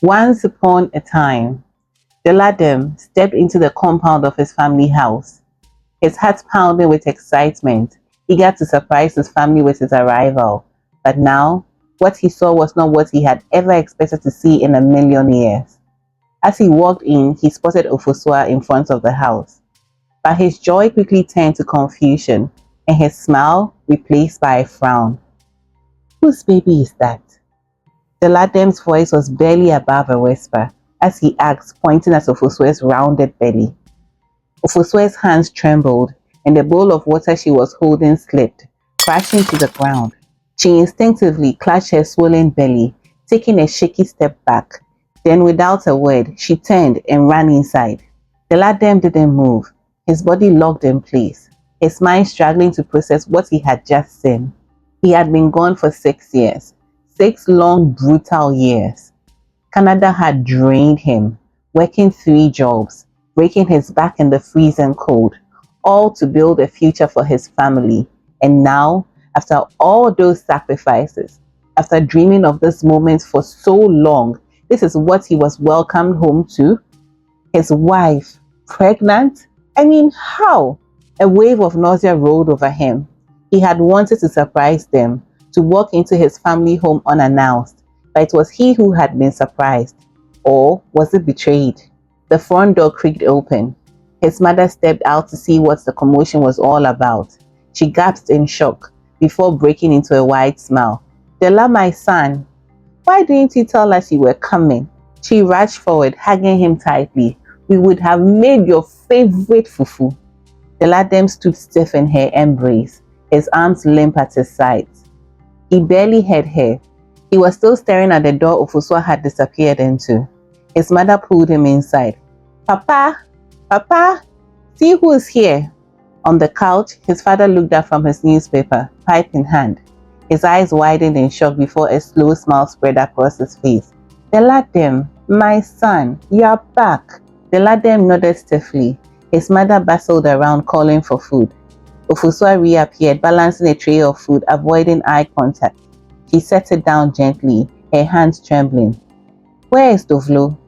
Once upon a time, Deladem stepped into the compound of his family house, his heart pounding with excitement, eager to surprise his family with his arrival. But now, what he saw was not what he had ever expected to see in a million years. As he walked in, he spotted Ofosua in front of the house. But his joy quickly turned to confusion, and his smile replaced by a frown. Whose baby is that? The Ladem's voice was barely above a whisper as he asked, pointing at Ofosue's rounded belly. Ofosue's hands trembled, and the bowl of water she was holding slipped, crashing to the ground. She instinctively clutched her swollen belly, taking a shaky step back. Then, without a word, she turned and ran inside. The Ladem didn't move, his body locked in place, his mind struggling to process what he had just seen. He had been gone for 6 years, 6 long, brutal years. Canada had drained him, working 3 jobs, breaking his back in the freezing cold, all to build a future for his family. And now, after all those sacrifices, after dreaming of this moment for so long, this is what he was welcomed home to? His wife, pregnant? I mean, how? A wave of nausea rolled over him. He had wanted to surprise them, to walk into his family home unannounced, but it was he who had been surprised. Or was it betrayed? The front door creaked open. His mother stepped out to see what the commotion was all about. She gasped in shock before breaking into a wide smile. Della, my son, why didn't you tell us you were coming? She rushed forward, hugging him tightly. We would have made your favorite fufu. The Ladem stood stiff in her embrace, his arms limp at his sides. He barely heard her. He was still staring at the door Ofosua had disappeared into. His mother pulled him inside. Papa, Papa, see who is here. On the couch, his father looked up from his newspaper, pipe in hand. His eyes widened in shock before a slow smile spread across his face. The Ladem, my son, you are back. The Ladem nodded stiffly. His mother bustled around calling for food. Ofosua reappeared, balancing a tray of food, avoiding eye contact. She set it down gently, her hands trembling. Where is Dovlo?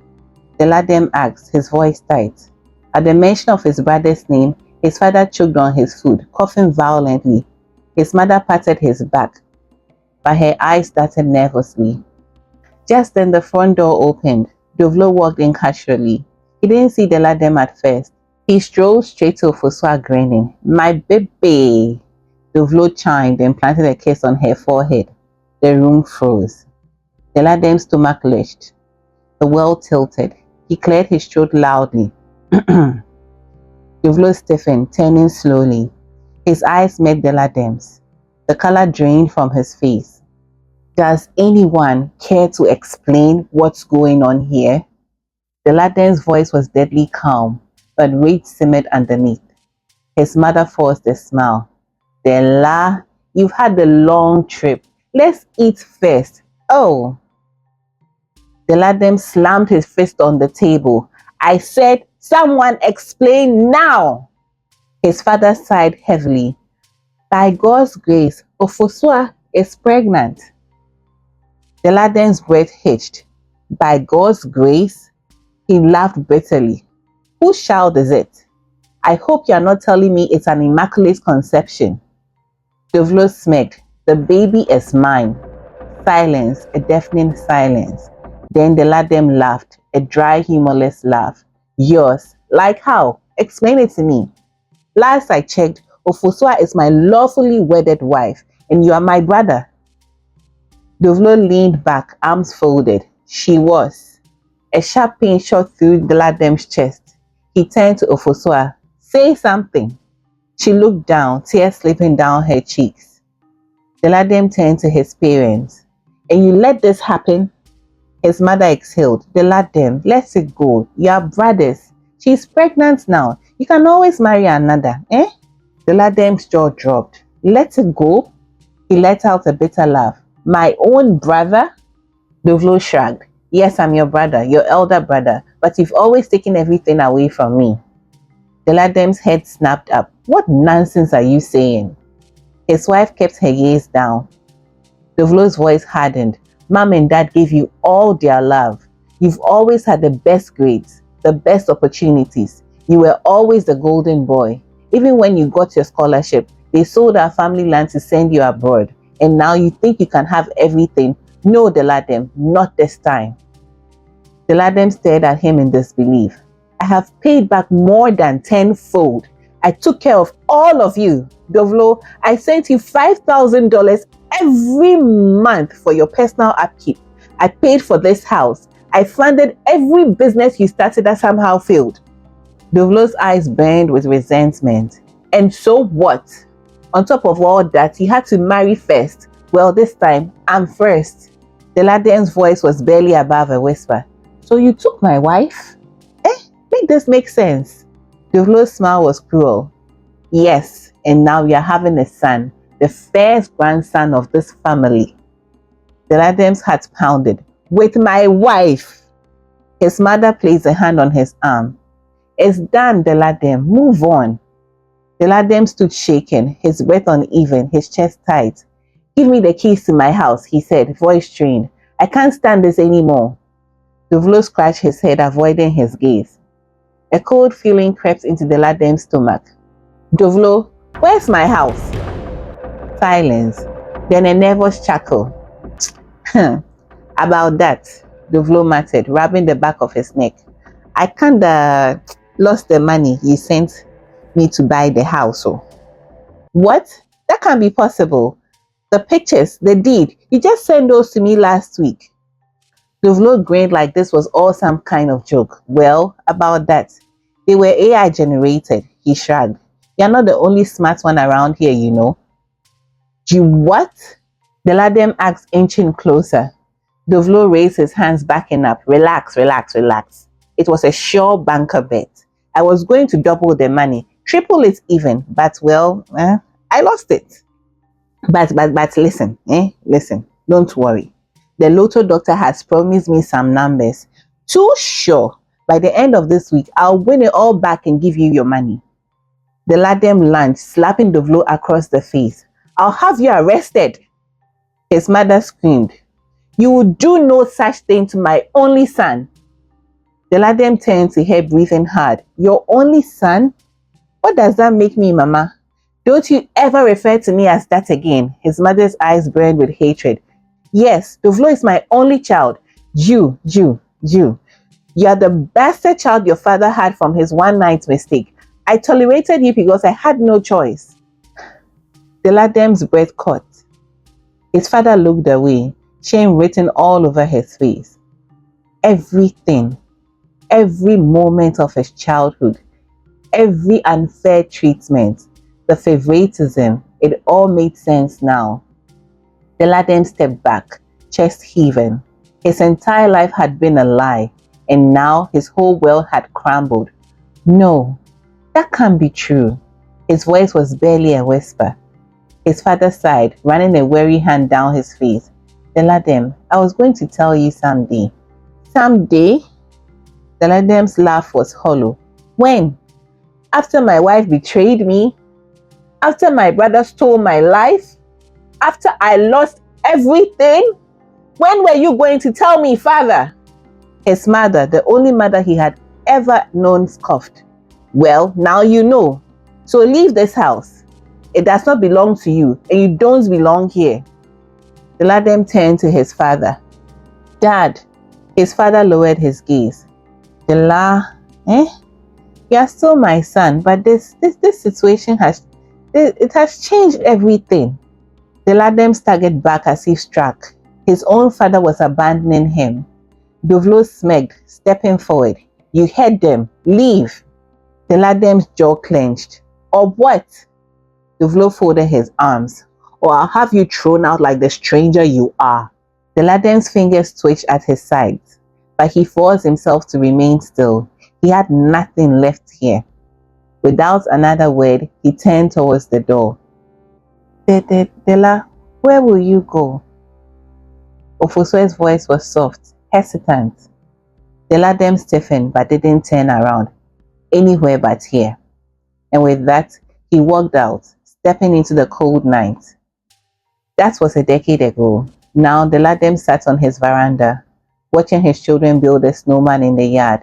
The Ladem asked, his voice tight. At the mention of his brother's name, his father choked on his food, coughing violently. His mother patted his back, but her eyes darted nervously. Just then the front door opened. Dovlo walked in casually. He didn't see the Ladem at first. He strolled straight to Ofosua, grinning. My baby! Dovlo chimed and planted a kiss on her forehead. The room froze. The Ladem's stomach lurched. The world tilted. He cleared his throat loudly. Dovlo stiffened, turning slowly. His eyes met the Ladem's. The color drained from his face. Does anyone care to explain what's going on here? The Ladem's voice was deadly calm, but rage simmered underneath. His mother forced a smile. Della, you've had a long trip. Let's eat first. Oh. The Ladem slammed his fist on the table. I said, someone explain now. His father sighed heavily. By God's grace, Ofosua is pregnant. The Ladem's breath hitched. By God's grace? He laughed bitterly. Whose child is it? I hope you are not telling me it's an immaculate conception. Dovlo smirked. The baby is mine. Silence, a deafening silence. Then the Ladem laughed, a dry, humorless laugh. Yours? Like how? Explain it to me. Last I checked, Ofosua is my lawfully wedded wife, and you are my brother. Dovlo leaned back, arms folded. She was. A sharp pain shot through the Ladem's chest. He turned to Ofosua. Say something. She looked down, tears slipping down her cheeks. The Ladem turned to his parents. And you let this happen? His mother exhaled. The Ladem, let it go. You are brothers. She's pregnant now. You can always marry another, eh? The Ladem's jaw dropped. Let it go? He let out a bitter laugh. My own brother? Dovlo shrugged. Yes, I'm your brother, your elder brother, but you've always taken everything away from me. The Ladem's head snapped up. What nonsense are you saying? His wife kept her gaze down. Dovlo's voice hardened. Mom and Dad gave you all their love. You've always had the best grades, the best opportunities. You were always the golden boy. Even when you got your scholarship, they sold our family land to send you abroad. And now you think you can have everything. No, Deladem, not this time. Deladem stared at him in disbelief. I have paid back more than tenfold. I took care of all of you. Dovlo, I sent you $5,000 every month for your personal upkeep. I paid for this house. I funded every business you started that somehow failed. Dovlo's eyes burned with resentment. And so what? On top of all that, you had to marry first. Well, this time, I'm first. Deladem's voice was barely above a whisper. So you took my wife? Make this make sense. Dovlo's smile was cruel. Yes, and now you're having a son, the first grandson of this family. Deladem's heart pounded. With my wife! His mother placed a hand on his arm. It's done, Deladem. Move on. Deladem stood shaken, his breath uneven, his chest tight. Give me the keys to my house, he said, voice strained. I can't stand this anymore. Dovlo scratched his head, avoiding his gaze. A cold feeling crept into Deladem's stomach. Dovlo, where's my house? Silence. Then a nervous chuckle. About that, Dovlo muttered, rubbing the back of his neck. I kinda lost the money you sent me to buy the house. Oh. What? That can't be possible. The pictures, the deed, you just sent those to me last week. Dovlo grinned like this was all some kind of joke. Well, about that. They were AI generated, he shrugged. You're not the only smart one around here, you know. You what? Deladem asked, inching closer. Dovlo raised his hands, backing up. Relax, relax, relax. It was a sure banker bet. I was going to double the money, triple it even, but well, I lost it. But listen, listen, don't worry. The lotto doctor has promised me some numbers. Too sure. By the end of this week, I'll win it all back and give you your money. Deladem lunged, slapping Dovlo across the face. I'll have you arrested. His mother screamed. You will do no such thing to my only son. Deladem turned to her, breathing hard. Your only son? What does that make me, Mama? Don't you ever refer to me as that again. His mother's eyes burned with hatred. Yes, Dovlo is my only child. You. You are the bastard child your father had from his one night mistake. I tolerated you because I had no choice. Deladem's breath caught. His father looked away, shame written all over his face. Everything, every moment of his childhood, every unfair treatment, the favoritism, it all made sense now. Deladem stepped back, chest heaving. His entire life had been a lie, and now his whole world had crumbled. No, that can't be true. His voice was barely a whisper. His father sighed, running a weary hand down his face. Deladem, I was going to tell you someday. Someday? Deladem's laugh was hollow. When? After my wife betrayed me? After my brother stole my life? After I lost everything? When were you going to tell me, father? His mother, the only mother he had ever known, scoffed. Well, now you know. So leave this house. It does not belong to you, and you don't belong here. Deladem turned to his father. Dad. His father lowered his gaze. Dela, you are still my son, but this situation has changed everything. Deladem staggered back as if struck. His own father was abandoning him. Dovlo smirked, stepping forward. You heard them. Leave. Deladem's jaw clenched. Or what? Dovlo folded his arms. Or I'll have you thrown out like the stranger you are. Deladem's fingers twitched at his sides, but he forced himself to remain still. He had nothing left here. Without another word, he turned towards the door. Dela, where will you go? Ofosue's voice was soft, hesitant. Deladem stiffened but didn't turn around. Anywhere but here. And with that, he walked out, stepping into the cold night. That was a decade ago. Now Deladem sat on his veranda, watching his children build a snowman in the yard,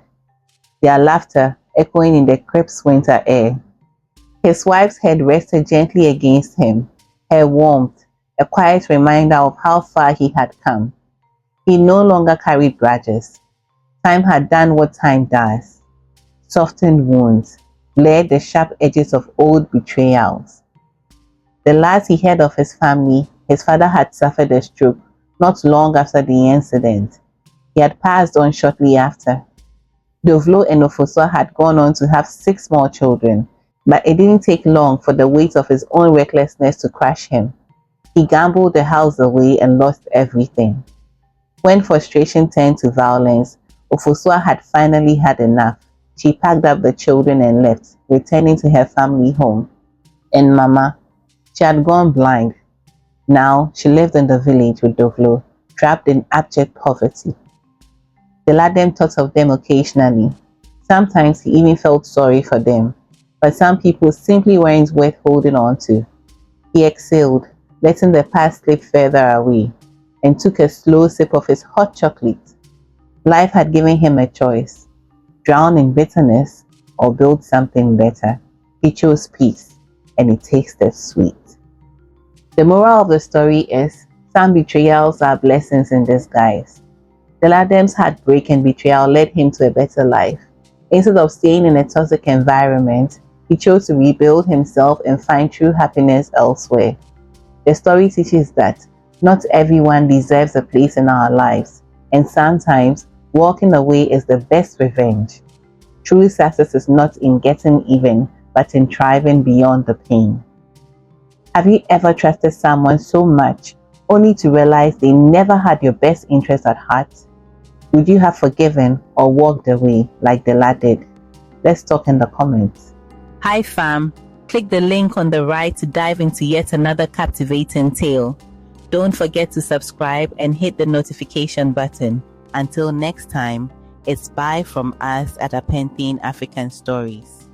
their laughter echoing in the crisp winter air. His wife's head rested gently against him, her warmth, a quiet reminder of how far he had come. He no longer carried grudges. Time had done what time does: softened wounds, blurred the sharp edges of old betrayals. The last he heard of his family, his father had suffered a stroke not long after the incident. He had passed on shortly after. Dovlo and Ofosua had gone on to have 6 more children, but it didn't take long for the weight of his own recklessness to crush him. He gambled the house away and lost everything. When frustration turned to violence, Ofosua had finally had enough. She packed up the children and left, returning to her family home. And Mama, she had gone blind. Now she lived in the village with Dovlo, trapped in abject poverty. The Ladem thought of them occasionally. Sometimes he even felt sorry for them, but some people simply weren't worth holding on to. He exhaled, letting the past slip further away, and took a slow sip of his hot chocolate. Life had given him a choice: drown in bitterness or build something better. He chose peace, and it tasted sweet. The moral of the story is, some betrayals are blessings in disguise. The Ladem's heartbreak and betrayal led him to a better life. Instead of staying in a toxic environment, he chose to rebuild himself and find true happiness elsewhere. The story teaches that not everyone deserves a place in our lives, and sometimes walking away is the best revenge. True success is not in getting even, but in thriving beyond the pain. Have you ever trusted someone so much only to realize they never had your best interest at heart? Would you have forgiven or walked away like the lad did? Let's talk in the comments. Hi fam, click the link on the right to dive into yet another captivating tale. Don't forget to subscribe and hit the notification button. Until next time, it's bye from us at Apenthene African Stories.